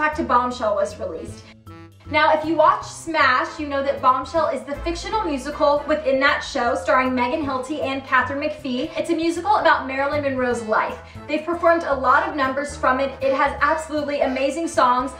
soundtrack to Bombshell was released. Now, if you watch Smash, you know that Bombshell is the fictional musical within that show starring Megan Hilty and Katharine McPhee. It's a musical about Marilyn Monroe's life. They've performed a lot of numbers from it. It has absolutely amazing songs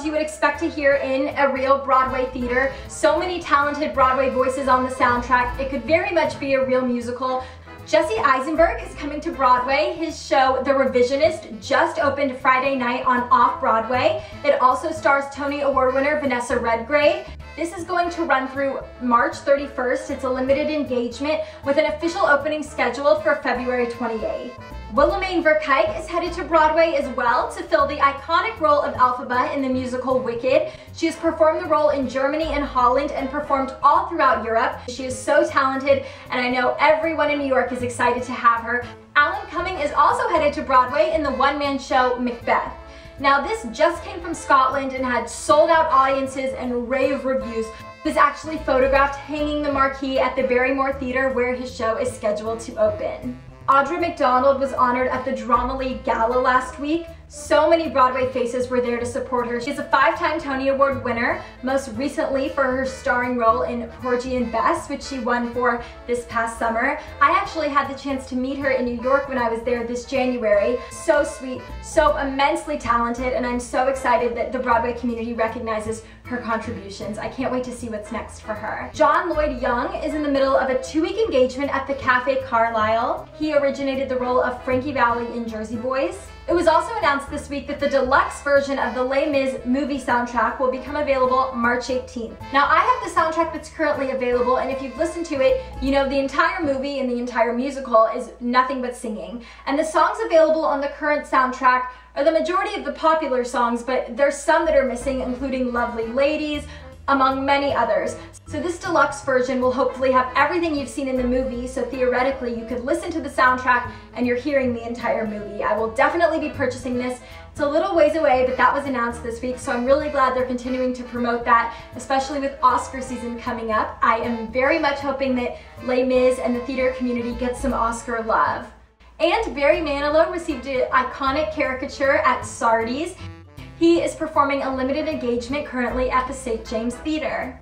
you would expect to hear in a real Broadway theater. So many talented Broadway voices on the soundtrack. It could very much be a real musical. Jesse Eisenberg is coming to Broadway. His show, The Revisionist, just opened Friday night on Off-Broadway. It also stars Tony Award winner Vanessa Redgrave. This is going to run through March 31st. It's a limited engagement with an official opening scheduled for February 28th. William Verkuyk is headed to Broadway as well to fill the iconic role of Elphaba in the musical Wicked. She has performed the role in Germany and Holland and performed all throughout Europe. She is so talented, and I know everyone in New York is excited to have her. Alan Cumming is also headed to Broadway in the one-man show Macbeth. Now, this just came from Scotland and had sold-out audiences and rave reviews. He was actually photographed hanging the marquee at the Barrymore Theatre where his show is scheduled to open. Audra McDonald was honored at the Drama League Gala last week. So many Broadway faces were there to support her. She's a 5-time Tony Award winner, most recently for her starring role in Porgy and Bess, which she won for this past summer. I actually had the chance to meet her in New York when I was there this January. So sweet, so immensely talented, and I'm so excited that the Broadway community recognizes her contributions. I can't wait to see what's next for her. John Lloyd Young is in the middle of a 2-week engagement at the Cafe Carlyle. He originated the role of Frankie Valli in Jersey Boys. It was also announced this week that the deluxe version of the Les Mis movie soundtrack will become available March 18th. Now, I have the soundtrack that's currently available, and if you've listened to it, you know the entire movie and the entire musical is nothing but singing. And the songs available on the current soundtrack are the majority of the popular songs, but there's some that are missing, including Lovely Ladies, among many others. So this deluxe version will hopefully have everything you've seen in the movie, so theoretically you could listen to the soundtrack and you're hearing the entire movie. I will definitely be purchasing this. It's a little ways away, but that was announced this week, so I'm really glad they're continuing to promote that, especially with Oscar season coming up. I am very much hoping that Les Mis and the theater community get some Oscar love. And Barry Manilow received an iconic caricature at Sardi's. He is performing a limited engagement currently at the St. James Theatre.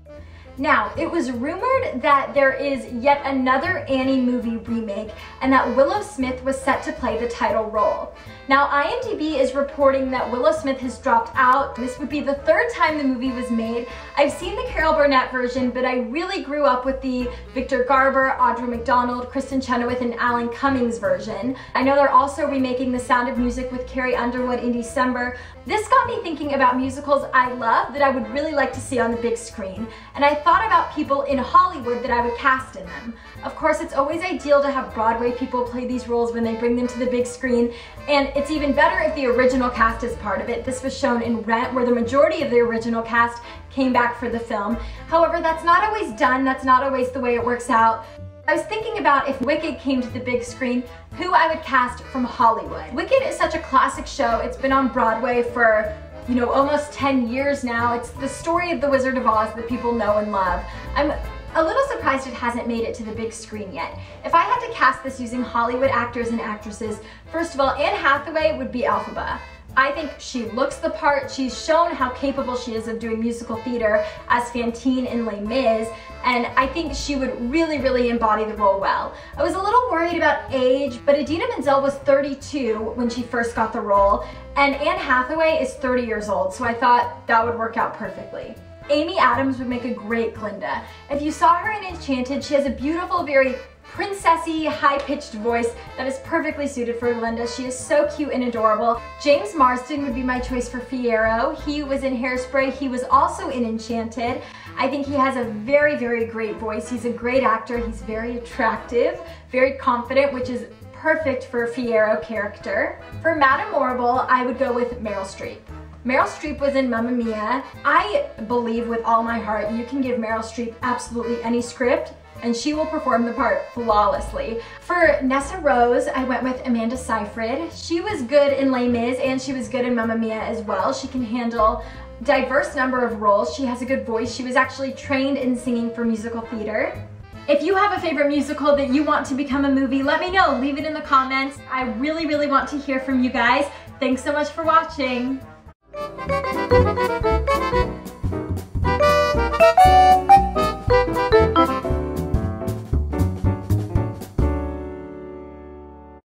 Now, it was rumored that there is yet another Annie movie remake and that Willow Smith was set to play the title role. Now, IMDb is reporting that Willow Smith has dropped out. This would be the 3rd time the movie was made. I've seen the Carol Burnett version, but I really grew up with the Victor Garber, Audra McDonald, Kristen Chenoweth, and Alan Cummings version. I know they're also remaking The Sound of Music with Carrie Underwood in December. This got me thinking about musicals I love that I would really like to see on the big screen. And I thought about people in Hollywood that I would cast in them. Of course, it's always ideal to have Broadway people play these roles when they bring them to the big screen, and it's even better if the original cast is part of it. This was shown in Rent, where the majority of the original cast came back for the film. However, that's not always done. That's not always the way it works out. I was thinking about if Wicked came to the big screen, who I would cast from Hollywood. Wicked is such a classic show. It's been on Broadway for, you know, almost 10 years now. It's the story of the Wizard of Oz that people know and love. I'm a little surprised it hasn't made it to the big screen yet. If I had to cast this using Hollywood actors and actresses, first of all, Anne Hathaway would be Elphaba. I think she looks the part. She's shown how capable she is of doing musical theater as Fantine in Les Mis, and I think she would really embody the role well. I was a little worried about age, but Idina Menzel was 32 when she first got the role, and Anne Hathaway is 30 years old, so I thought that would work out perfectly. Amy Adams would make a great Glinda. If you saw her in Enchanted, she has a beautiful, very princessy, high-pitched voice that is perfectly suited for Glinda. She is so cute and adorable. James Marsden would be my choice for Fiyero. He was in Hairspray. He was also in Enchanted. I think he has a very great voice. He's a great actor. He's very attractive, very confident, which is perfect for a Fiyero character. For Madame Morrible, I would go with Meryl Streep. Meryl Streep was in Mamma Mia. I believe with all my heart you can give Meryl Streep absolutely any script and she will perform the part flawlessly. For Nessa Rose, I went with Amanda Seyfried. She was good in Les Mis and she was good in Mamma Mia as well. She can handle a diverse number of roles. She has a good voice. She was actually trained in singing for musical theater. If you have a favorite musical that you want to become a movie, let me know. Leave it in the comments. I really want to hear from you guys. Thanks so much for watching.